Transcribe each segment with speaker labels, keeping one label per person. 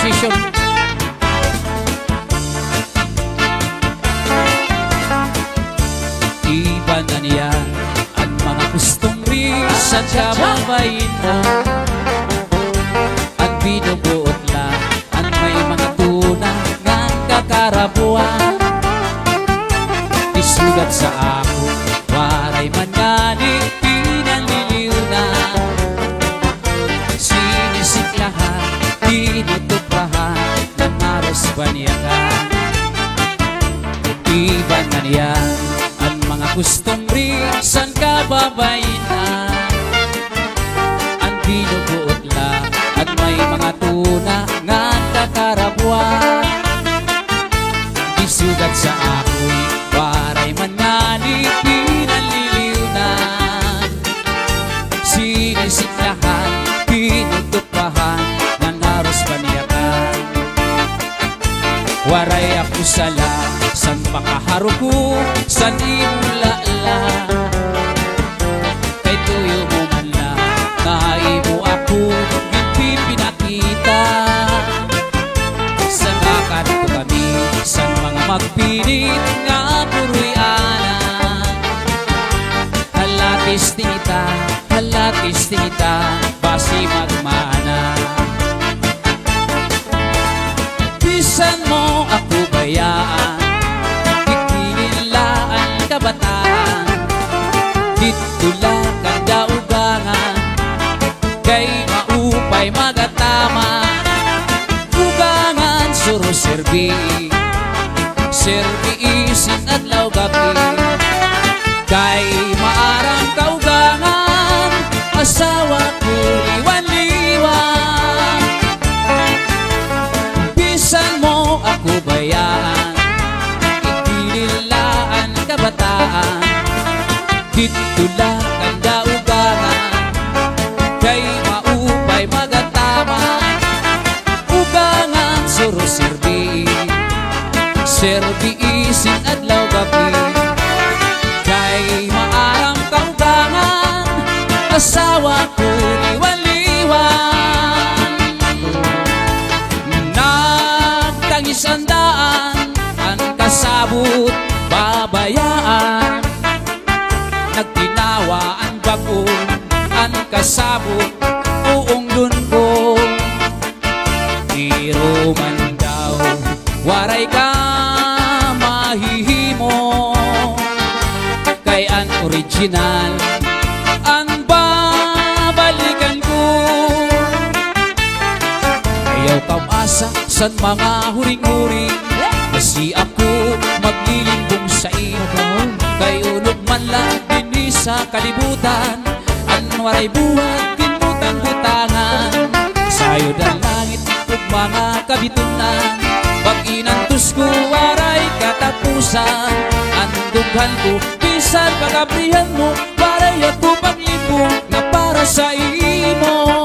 Speaker 1: musician. Iba na niya ang mga gustong minsan kababayin na ang binubuot lang ang may mga tunang ng kakarabuan. Isugat sa ako, waray man ngani pinanliliw na sinisiklahan, tinutupahan ng aros banyakan. Iba na niya ang mga gustong minsan kababayin na ang binubuot lang at may mga tuna nga kakarabuan. Isugat sa ako'y waray man ngani pinanliliw na sinisiklahan, tinutupahan ng aros paniyakan. Waray ako sala san pakaharuko san imulala kay tuyo mo man lang naimo ako hindi pinakita sa nakarito kami san mga magpinit nga puroy anan. Halatis tingita basi magmana. Bisan mo ako bayaan, ikinilaan kabataan, dito lang ang daugangan, kay maupay magatama. Ugangan suro serbi isin adlaw gabi, kay maarang kaugangan, asawa ko liwan-liwan. Bisan mo ako bayaan, ikinilaan kabataan, dito lang ang daugangan, kay maupay magatama. Ugangan suro serbi isin adlaw gabi, kay maarang kaugangan, asawa ko liwan-liwan. Nagtangis ang daan, ang kasabot babayaan, nagtinawa ang bagong, ang kasabot uong dunbong. Pero man daw waray ka mahihimo, kay ang original ang babalikan ko. Ayaw kamasa san mga huring-huring, kasi ako maglilimbong sa iyo, kay unog man lang din sa kalibutan, ang waray buhat kinutang-butangan. Sayo ng langit ug mga kabitunan, pag inantos ko waray katapusan. Ang dughan ko bisan pagabrihan mo, waray ako paglibong na para sa imo.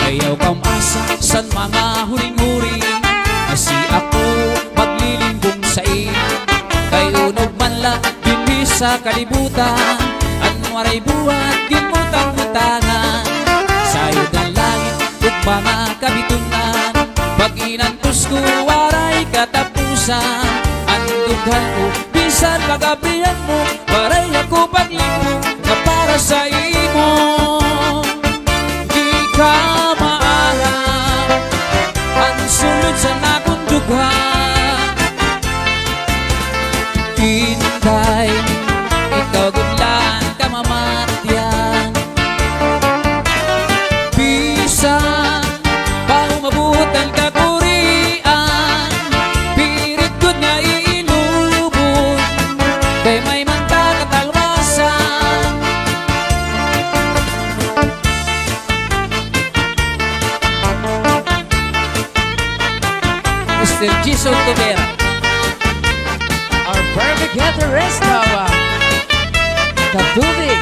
Speaker 1: Ayaw kamasa san mga huring-huring, kasi ako maglilimbong sa iyo, kay unog man lang din sa kalibutan, ang waray buhat kinutang-butangan. Sayo ng langit ug mga kabitunan, pag inantos ko waray katapusan. Ang dughan ko bisan pagabrihan mo, waray ako paglibong na para sa imo. Di ka maarang ang sulod sa nakong dughan, hintay ikaw gudlaan ka mamatyan. Bisan paumabutan ka kurian, pirit gud nga iilubon, kay may manta katalwasan. Mr. Jason Tubera, our perfect guitarist now, Katubig.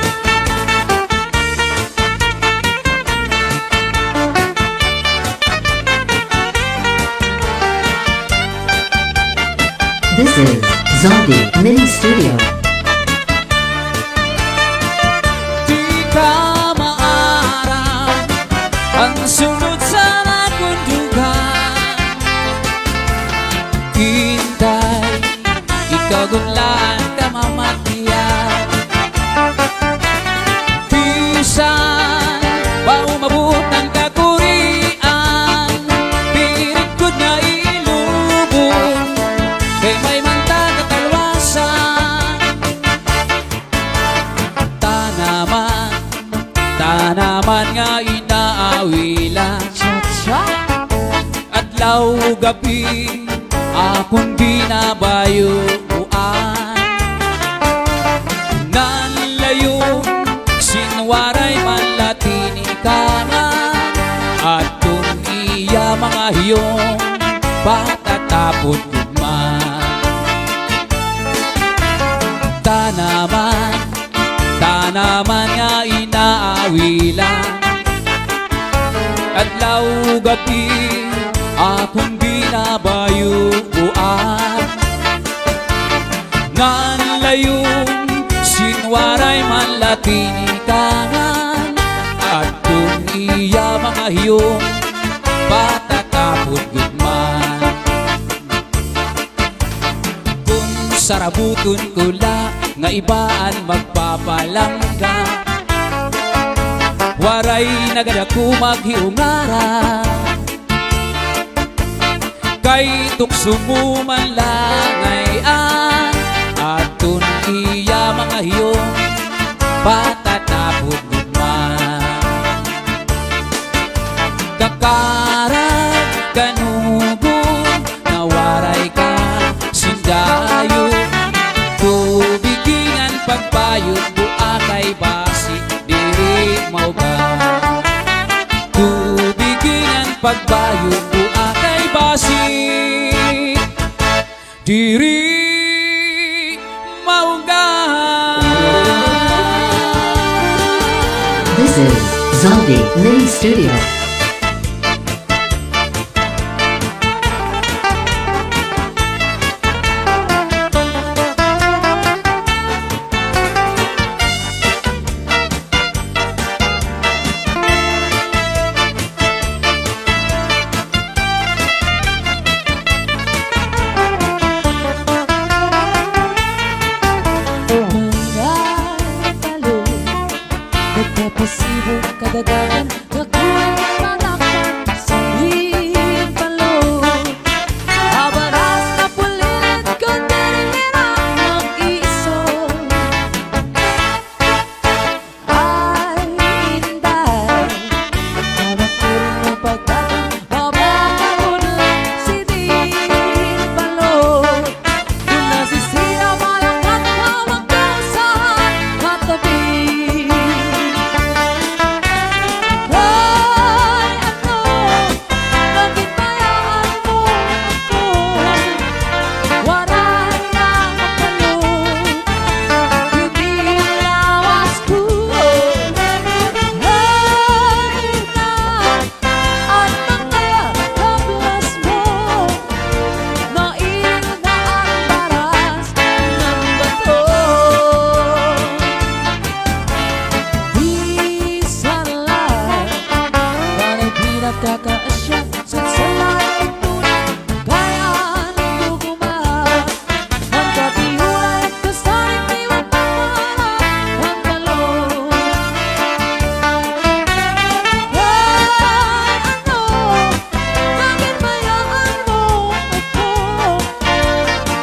Speaker 2: This is Zombie Mini Studio.
Speaker 1: Di ka maarang ang sunod sa nakon minsan ba umabot ng kakurian, pilit ko na ilubog kay may manta katalwasan. Tanaman nga inaawilan, adlaw gabi akong binabayuan. Nanlayo sinwaray manlatini kangan, at kung iya mga hiyong patatapon man. Tanaman nga inaawilan, adlaw gabi akong binabayuan. Nanlayong sinwaray manlatini kangan, at kung iya mga hiyong patatapon man. Kung sarabuton ko la nga ibaan magpapalangga, waray nagadako maghiungara, kay tukso mo man langayan, at kung iya mga hiyong patatapon man. Kakarag kanubog na waray ka sindayo, tubigingan pagbayod bua kay basi diri mauga. Tubigingan pagbayod bua kay basi diri mauga.
Speaker 2: This is Zombie Mini Studio.
Speaker 3: Nagpapasibo kadagahan kakuha panakpan sa himpalo. Abaras na pulilit kundi hirang mag-iso. Ay inday, nabakul mo pagkatang mabakakun lang si himpalo. Kung nasisira malakat na magkasahan katabi. Kakaasya sa salat tunay kaya naguguma ang katiwala at kasaring iwan pangarap ang talong. Ay ano, bakit bayaan mo ako?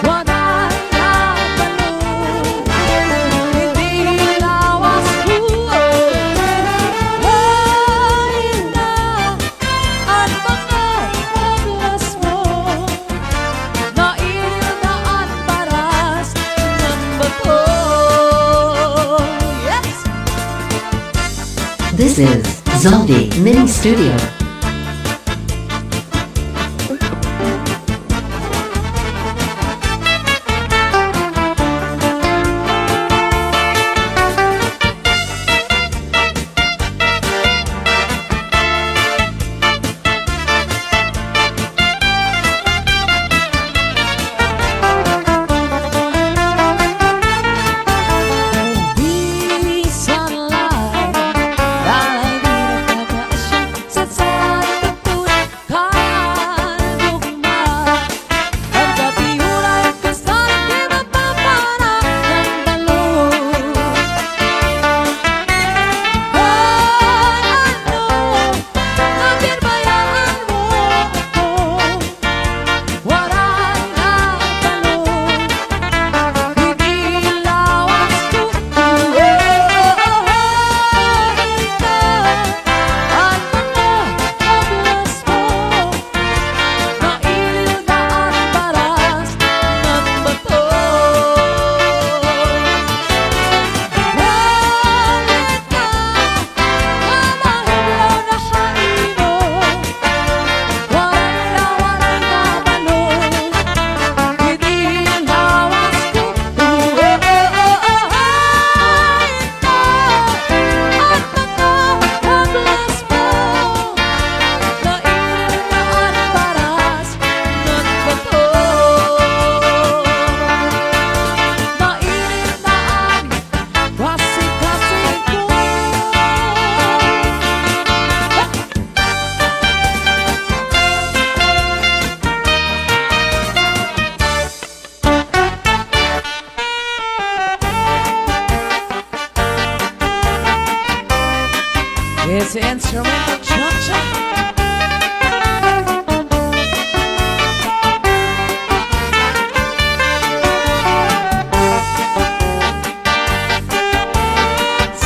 Speaker 3: Wanay na talong, hindi lawas ko. At mga paglas mo na inadaan paras ng bato. Yes!
Speaker 2: This is Zombie Mini Studio.
Speaker 3: Bisan lang, dahil di nakakaasya sa It's instrumental cha-cha.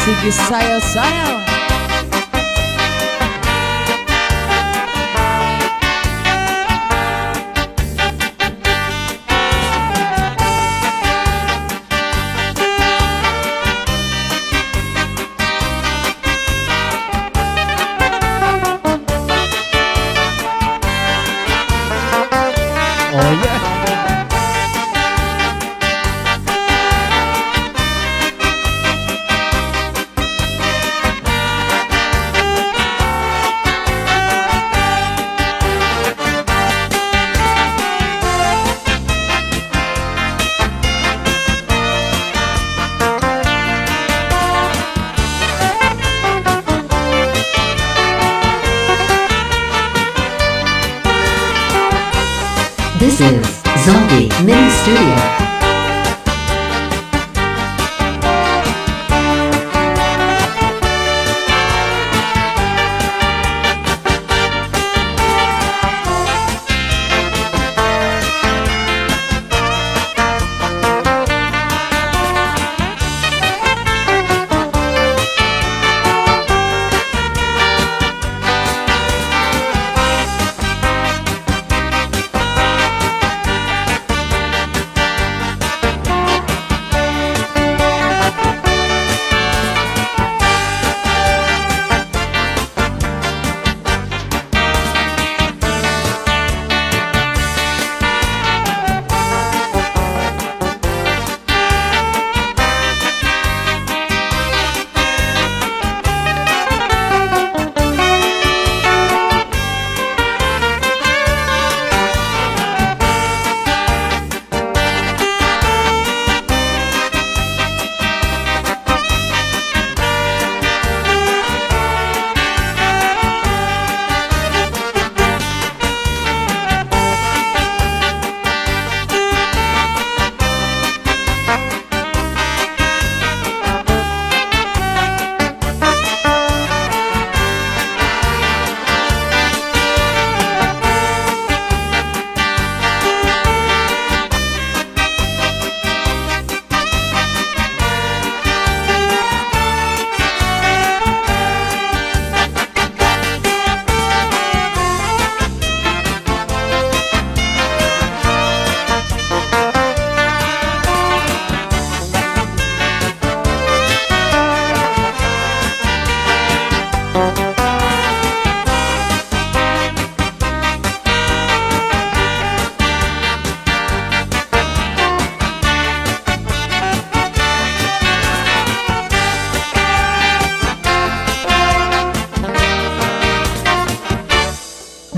Speaker 3: Sige, sayaw-sayaw.
Speaker 1: Oh yeah.
Speaker 2: This is Zombie Mini Studio.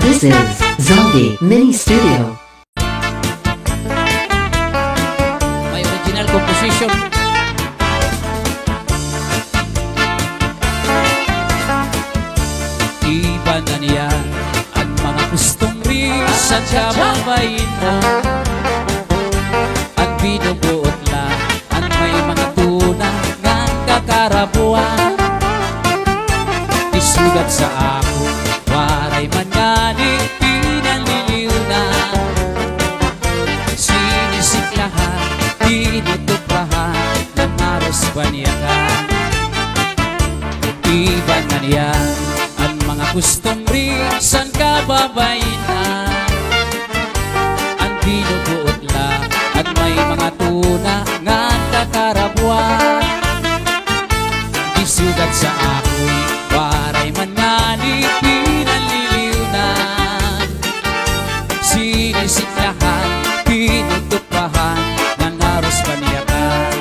Speaker 2: This is Zombie Mini Studio.
Speaker 1: May original composition. Iba na niya ang mga gustong risan sa babayin na ang binubuot lang ang may mga tunang ng kakarabuan. Isugat sa ako waray man ngani pinanliliw na sinisiklahan, tinutupahan ng maros banyakan. Iba na niya ang mga gustong risan kababainan ang binubuot lang at may mga tunang ng kakarabuan. Isugat sa ako'y waray man ngani pinanliliw na sinisiklahan, tinutupahan ng aros paniyakan.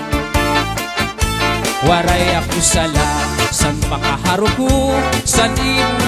Speaker 1: Waray ako sala san pakaharuko san imo